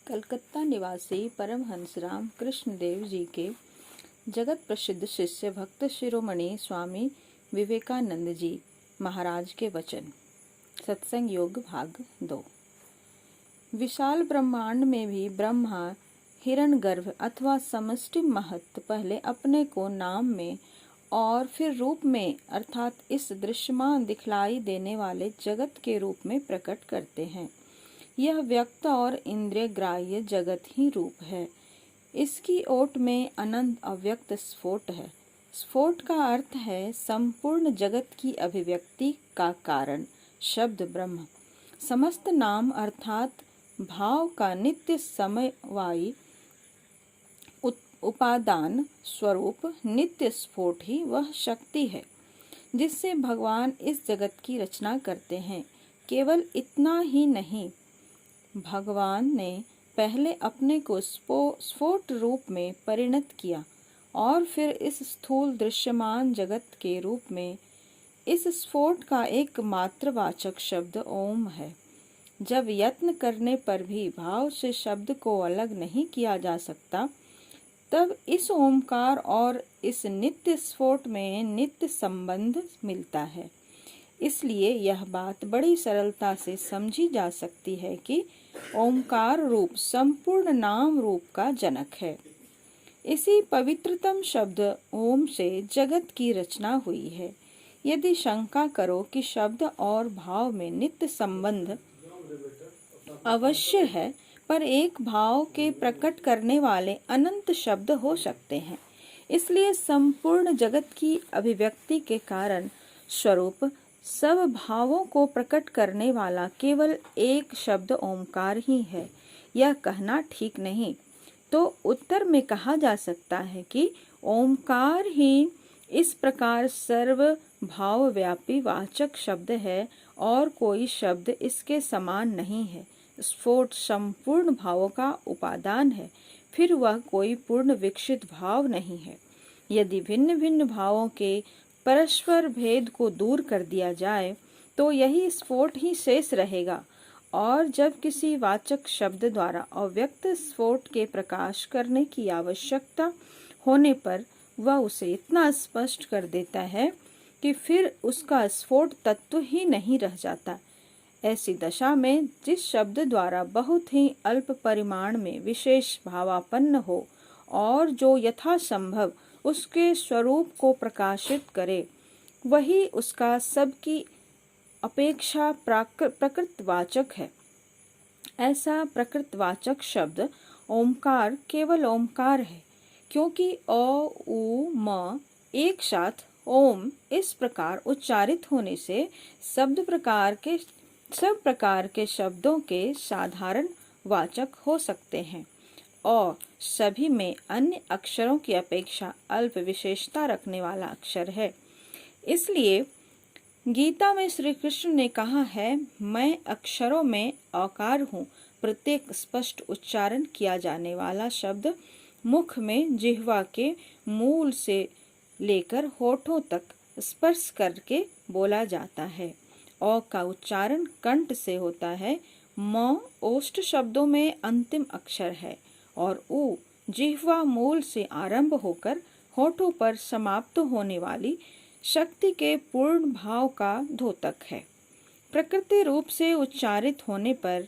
कलकत्ता निवासी परमहंस राम कृष्ण देव जी के जगत प्रसिद्ध शिष्य भक्त शिरोमणि स्वामी विवेकानंद जी महाराज के वचन। सत्संग योग भाग 2। विशाल ब्रह्मांड में भी ब्रह्मा हिरणगर्भ अथवा समष्टि महत्व पहले अपने को नाम में और फिर रूप में अर्थात इस दृश्यमान दिखलाई देने वाले जगत के रूप में प्रकट करते हैं। यह व्यक्त और इंद्रिय ग्राह्य जगत ही रूप है। इसकी ओट में अनंत अव्यक्त स्फोट है। स्फोट का अर्थ है संपूर्ण जगत की अभिव्यक्ति का कारण शब्द ब्रह्म। समस्त नाम अर्थात भाव का नित्य समवायी उपादान स्वरूप नित्य स्फोट ही वह शक्ति है जिससे भगवान इस जगत की रचना करते हैं। केवल इतना ही नहीं, भगवान ने पहले अपने को स्फोट रूप में परिणत किया और फिर इस स्थूल दृश्यमान जगत के रूप में। इस स्फोट का एकमात्र वाचक शब्द ओम है। जब यत्न करने पर भी भाव से शब्द को अलग नहीं किया जा सकता, तब इस ओमकार और इस नित्य स्फोट में नित्य संबंध मिलता है। इसलिए यह बात बड़ी सरलता से समझी जा सकती है कि ओमकार रूप संपूर्ण नाम रूप का जनक है। इसी पवित्रतम शब्द ओम से जगत की रचना हुई है। यदि शंका करो कि शब्द और भाव में नित्य संबंध अवश्य है, पर एक भाव के प्रकट करने वाले अनंत शब्द हो सकते हैं, इसलिए संपूर्ण जगत की अभिव्यक्ति के कारण स्वरूप सब भावों को प्रकट करने वाला केवल एक शब्द ओमकार ही है, यह कहना ठीक नहीं। तो उत्तर में कहा जा सकता है कि ओमकार ही इस प्रकार सर्व भाव व्यापी वाचक शब्द है और कोई शब्द इसके समान नहीं है। स्फोट संपूर्ण भावों का उपादान है, फिर वह कोई पूर्ण विकसित भाव नहीं है। यदि भिन्न भिन्न भावों के परस्पर भेद को दूर कर दिया जाए तो यही स्फोट ही शेष रहेगा, और जब किसी वाचक शब्द द्वारा अव्यक्त स्फोट के प्रकाश करने की आवश्यकता होने पर वह उसे इतना स्पष्ट कर देता है कि फिर उसका स्फोट तत्व ही नहीं रह जाता। ऐसी दशा में जिस शब्द द्वारा बहुत ही अल्प परिमाण में विशेष भावापन्न हो और जो यथासंभव उसके स्वरूप को प्रकाशित करे, वही उसका सबकी अपेक्षा प्रकृतवाचक है। ऐसा प्रकृतवाचक शब्द ओमकार केवल ओमकार है, क्योंकि अ उ म एक साथ ओम इस प्रकार उच्चारित होने से सब प्रकार के शब्दों के साधारण वाचक हो सकते हैं और सभी में अन्य अक्षरों की अपेक्षा अल्प विशेषता रखने वाला अक्षर है। इसलिए गीता में श्री कृष्ण ने कहा है, मैं अक्षरों में आकार हूँ। प्रत्येक स्पष्ट उच्चारण किया जाने वाला शब्द मुख में जिह्वा के मूल से लेकर होठों तक स्पर्श करके बोला जाता है। औ का उच्चारण कंठ से होता है। म ओष्ठ शब्दों में अंतिम अक्षर है और उ जिह्वा मूल से आरंभ होकर होठों पर समाप्त होने वाली शक्ति के पूर्ण भाव का द्योतक है। प्रकृति रूप से उच्चारित होने पर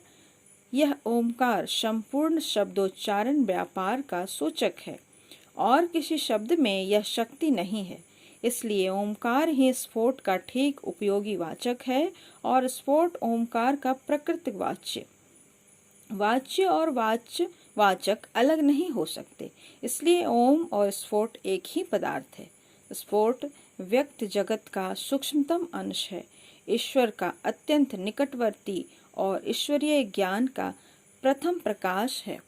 यह ओमकार संपूर्ण शब्दोच्चारण व्यापार का सूचक है और किसी शब्द में यह शक्ति नहीं है। इसलिए ओमकार ही स्फोट का ठीक उपयोगी वाचक है और स्फोट ओमकार का प्रकृतिक वाच्य और वाचक अलग नहीं हो सकते। इसलिए ओम और स्फोट एक ही पदार्थ है। स्फोट व्यक्त जगत का सूक्ष्मतम अंश है, ईश्वर का अत्यंत निकटवर्ती और ईश्वरीय ज्ञान का प्रथम प्रकाश है।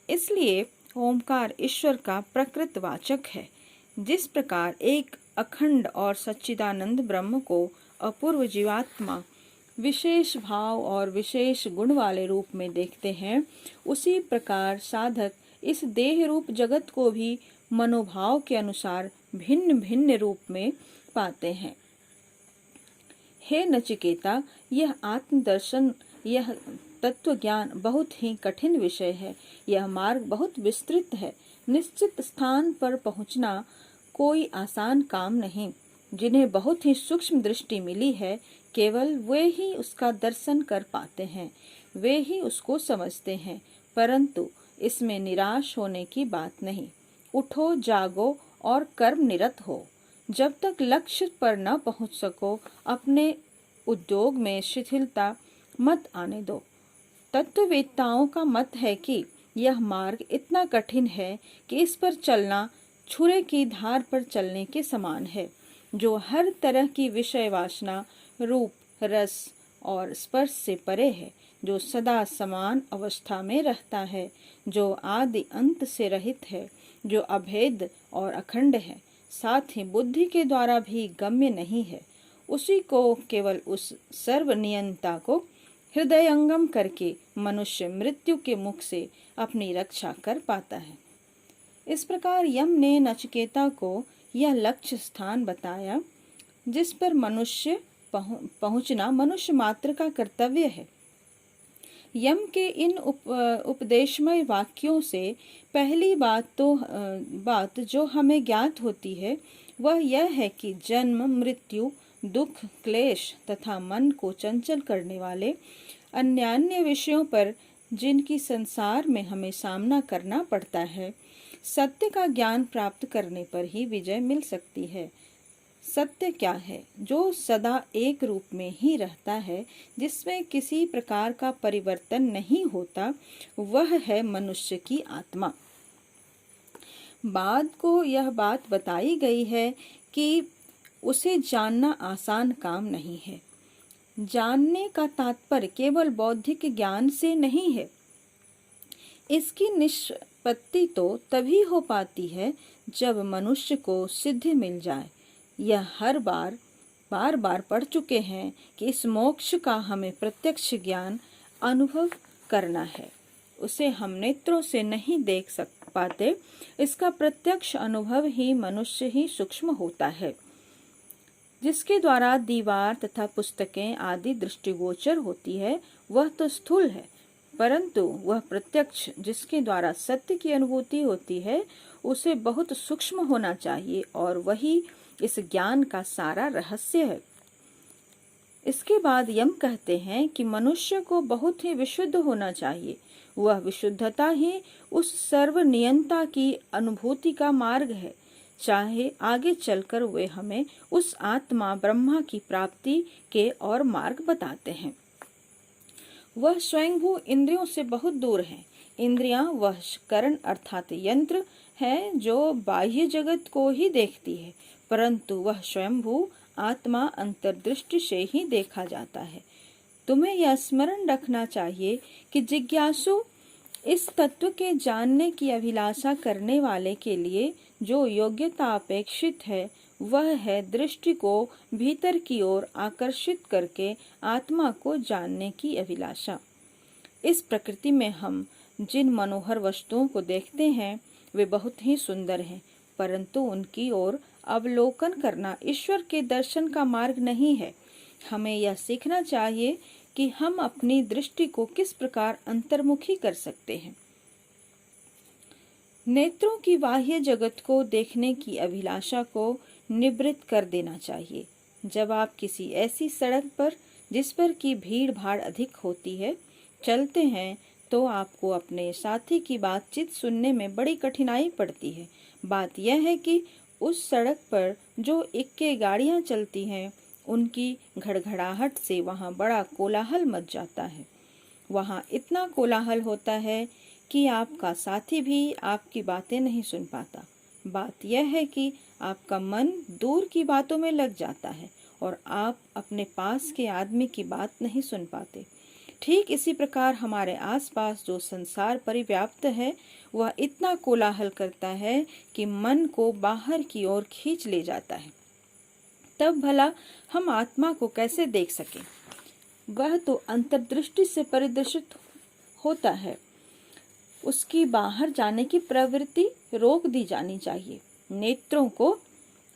इसलिए ओमकार ईश्वर का प्रकृतवाचक है। जिस प्रकार एक अखंड और सच्चिदानंद ब्रह्म को अपूर्व जीवात्मा विशेष भाव और विशेष गुण वाले रूप में देखते हैं, उसी प्रकार साधक इस देह रूप जगत को भी मनोभाव के अनुसार भिन्न भिन्न रूप में पाते हैं। हे नचिकेता, यह आत्मदर्शन यह तत्व ज्ञान बहुत ही कठिन विषय है। यह मार्ग बहुत विस्तृत है। निश्चित स्थान पर पहुंचना कोई आसान काम नहीं। जिन्हें बहुत ही सूक्ष्म दृष्टि मिली है, केवल वे ही उसका दर्शन कर पाते हैं, वे ही उसको समझते हैं। परंतु इसमें निराश होने की बात नहीं। उठो, जागो और कर्म निरत हो। जब तक लक्ष्य पर न पहुंच सको, अपने उद्योग में शिथिलता मत आने दो। तत्ववेत्ताओं का मत है कि यह मार्ग इतना कठिन है कि इस पर चलना छुरे की धार पर चलने के समान है। जो हर तरह की विषय वासना, रूप, रस और स्पर्श से परे है, जो सदा समान अवस्था में रहता है, जो आदि अंत से रहित है, जो अभेद और अखंड है, साथ ही बुद्धि के द्वारा भी गम्य नहीं है, उसी को, केवल उस सर्वनियंता को हृदयंगम करके मनुष्य मृत्यु के मुख से अपनी रक्षा कर पाता है। इस प्रकार यम ने नचिकेता को यह लक्ष्य स्थान बताया जिस पर मनुष्य पहुंचना मनुष्य मात्र का कर्तव्य है। यम के इन उपदेशमय वाक्यों से पहली बात जो हमें ज्ञात होती है वह यह है कि जन्म, मृत्यु, दुख, क्लेश तथा मन को चंचल करने वाले अन्यान्य विषयों पर जिनकी संसार में हमें सामना करना पड़ता है, सत्य का ज्ञान प्राप्त करने पर ही विजय मिल सकती है। सत्य क्या है? जो सदा एक रूप में ही रहता है, जिसमें किसी प्रकार का परिवर्तन नहीं होता, वह है मनुष्य की आत्मा। बाद को यह बात बताई गई है कि उसे जानना आसान काम नहीं है। जानने का तात्पर्य केवल बौद्धिक ज्ञान से नहीं है। इसकी निष्पत्ति तो तभी हो पाती है जब मनुष्य को सिद्धि मिल जाए। यह बार बार पढ़ चुके हैं कि इस मोक्ष का हमें प्रत्यक्ष ज्ञान अनुभव करना है। उसे हम नेत्रों से नहीं देख पाते। इसका प्रत्यक्ष अनुभव ही मनुष्य ही सूक्ष्म होता है, जिसके द्वारा दीवार तथा पुस्तकें आदि दृष्टिगोचर होती है, वह तो स्थूल है। परंतु वह प्रत्यक्ष जिसके द्वारा सत्य की अनुभूति होती है, उसे बहुत सूक्ष्म होना चाहिए, और वही इस ज्ञान का सारा रहस्य है। इसके बाद यम कहते हैं कि मनुष्य को बहुत ही विशुद्ध होना चाहिए। वह विशुद्धता ही उस सर्वनियंता की अनुभूति का मार्ग है। चाहे आगे चलकर वे हमें उस आत्मा ब्रह्मा की प्राप्ति के और मार्ग बताते हैं। वह स्वयंभू इंद्रियों से बहुत दूर है। इंद्रियां वह करण अर्थात यंत्र है जो बाह्य जगत को ही देखती है, परंतु वह स्वयंभू आत्मा अंतर्दृष्टि से ही देखा जाता है। तुम्हें यह स्मरण रखना चाहिए कि जिज्ञासु इस तत्व के जानने की अभिलाषा करने वाले के लिए जो योग्यता अपेक्षित है, वह है दृष्टि को भीतर की ओर आकर्षित करके आत्मा को जानने की अभिलाषा। इस प्रकृति में हम जिन मनोहर वस्तुओं को देखते हैं, वे बहुत ही सुंदर हैं, परंतु उनकी ओर अवलोकन करना ईश्वर के दर्शन का मार्ग नहीं है। हमें यह सीखना चाहिए कि हम अपनी दृष्टि को किस प्रकार अंतर्मुखी कर सकते हैं। नेत्रों की बाह्य जगत को देखने की अभिलाषा को निवृत्त कर देना चाहिए। जब आप किसी ऐसी सड़क पर जिस पर की भीड़ भाड़ अधिक होती है चलते हैं, तो आपको अपने साथी की बातचीत सुनने में बड़ी कठिनाई पड़ती है। बात यह है कि उस सड़क पर जो इक्के गाड़ियां चलती हैं, उनकी घड़घड़ाहट से वहां बड़ा कोलाहल मच जाता है। वहां इतना कोलाहल होता है कि आपका साथी भी आपकी बातें नहीं सुन पाता। बात यह है कि आपका मन दूर की बातों में लग जाता है और आप अपने पास के आदमी की बात नहीं सुन पाते। ठीक इसी प्रकार हमारे आसपास जो संसार परिव्याप्त है, वह इतना कोलाहल करता है कि मन को बाहर की ओर खींच ले जाता है। तब भला हम आत्मा को कैसे देख सकें? वह तो अंतर्दृष्टि से परिदृशित होता है। उसकी बाहर जाने की प्रवृत्ति रोक दी जानी चाहिए। नेत्रों को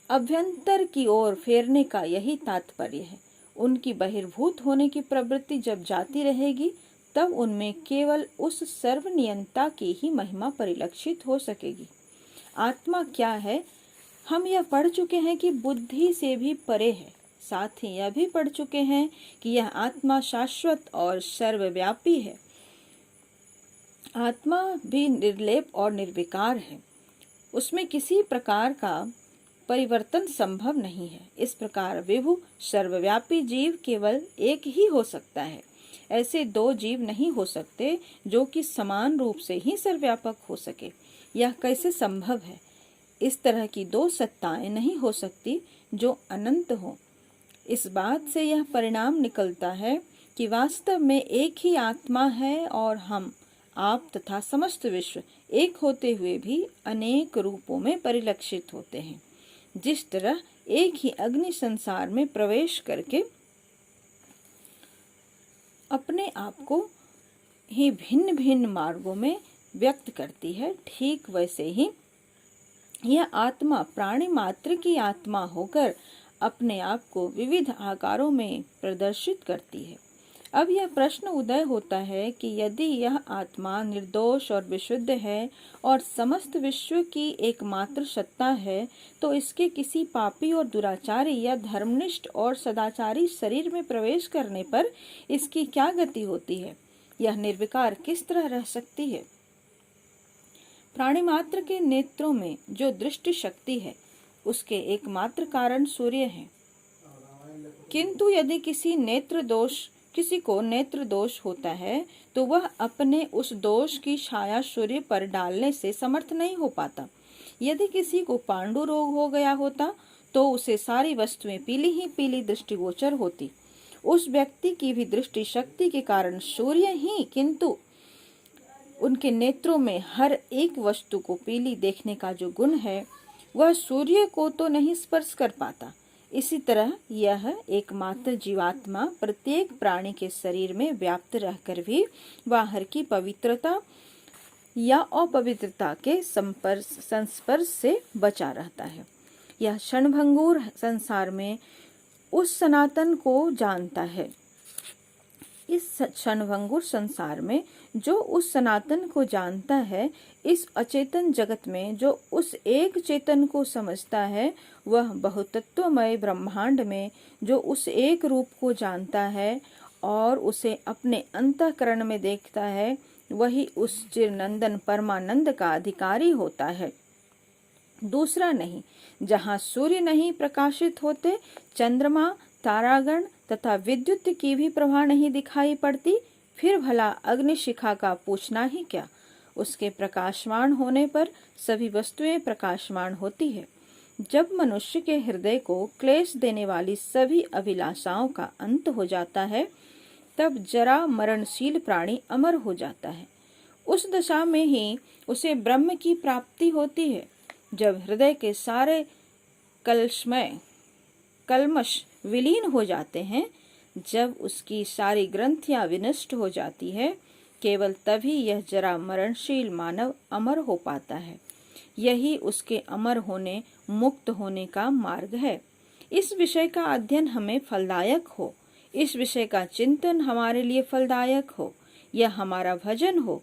अभ्यंतर की ओर फेरने का यही तात्पर्य है। उनकी बहिर्भूत होने की प्रवृत्ति जब जाती रहेगी, तब उनमें केवल उस सर्वनियंता की ही महिमा परिलक्षित हो सकेगी। आत्मा क्या है? हम यह पढ़ चुके हैं कि बुद्धि से भी परे है। साथ ही यह भी पढ़ चुके हैं कि यह आत्मा शाश्वत और सर्वव्यापी है। आत्मा भी निर्लेप और निर्विकार है। उसमें किसी प्रकार का परिवर्तन संभव नहीं है। इस प्रकार विभु सर्वव्यापी जीव केवल एक ही हो सकता है। ऐसे दो जीव नहीं हो सकते जो कि समान रूप से ही सर्वव्यापक हो सके। यह कैसे संभव है? इस तरह की दो सत्ताएं नहीं हो सकती जो अनंत हो। इस बात से यह परिणाम निकलता है कि वास्तव में एक ही आत्मा है और हम, आप तथा समस्त विश्व एक होते हुए भी अनेक रूपों में परिलक्षित होते हैं। जिस तरह एक ही अग्नि संसार में प्रवेश करके अपने आप को ही भिन्न भिन्न मार्गों में व्यक्त करती है, ठीक वैसे ही यह आत्मा प्राणी मात्र की आत्मा होकर अपने आप को विविध आकारों में प्रदर्शित करती है। अब यह प्रश्न उदय होता है कि यदि यह आत्मा निर्दोष और विशुद्ध है और समस्त विश्व की एकमात्र सत्ता है, तो इसके किसी पापी और दुराचारी या धर्मनिष्ठ और सदाचारी शरीर में प्रवेश करने पर इसकी क्या गति होती है? यह निर्विकार किस तरह रह सकती है? प्राणी मात्र के नेत्रों में जो दृष्टि शक्ति है, उसके एकमात्र कारण सूर्य है। किंतु यदि किसी को नेत्र दोष होता है, तो वह अपने उस दोष की छाया सूर्य पर डालने से समर्थ नहीं हो पाता। यदि किसी को पांडु रोग हो गया होता, तो उसे सारी वस्तुएं पीली ही पीली दृष्टिगोचर होती। उस व्यक्ति की भी दृष्टि शक्ति के कारण सूर्य ही, किंतु उनके नेत्रों में हर एक वस्तु को पीली देखने का जो गुण है, वह सूर्य को तो नहीं स्पर्श कर पाता। इसी तरह यह एकमात्र जीवात्मा प्रत्येक प्राणी के शरीर में व्याप्त रहकर भी बाहर की पवित्रता या अपवित्रता के संस्पर्श से बचा रहता है। यह क्षणभंगुर संसार में उस सनातन को जानता है। इस क्षणभंगुर संसार में जो उस सनातन को जानता है, इस अचेतन जगत में जो उस एक चेतन को समझता है, वह बहुतत्वमय ब्रह्मांड में जो उस एक रूप को जानता है और उसे अपने अंतःकरण में देखता है, वही उस चिरनंदन परमानंद का अधिकारी होता है, दूसरा नहीं। जहाँ सूर्य नहीं प्रकाशित होते, चंद्रमा, तारागण तथा विद्युत की भी प्रभा नहीं दिखाई पड़ती, फिर भला अग्निशिखा का पूछना ही क्या। उसके प्रकाशमान होने पर सभी वस्तुएं प्रकाशमान होती है। जब मनुष्य के हृदय को क्लेश देने वाली सभी अभिलाषाओं का अंत हो जाता है, तब जरा मरणशील प्राणी अमर हो जाता है। उस दशा में ही उसे ब्रह्म की प्राप्ति होती है। जब हृदय के सारे कल्मश विलीन हो जाते हैं, जब उसकी सारी ग्रंथियां विनष्ट हो जाती है, केवल तभी यह जरा मरणशील मानव अमर हो पाता है। यही उसके अमर होने, मुक्त होने का मार्ग है। इस विषय का अध्ययन हमें फलदायक हो, इस विषय का चिंतन हमारे लिए फलदायक हो, यह हमारा भजन हो,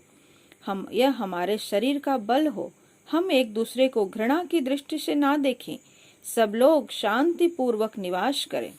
यह हमारे शरीर का बल हो। हम एक दूसरे को घृणा की दृष्टि से ना देखें, सब लोग शांति पूर्वक निवास करें।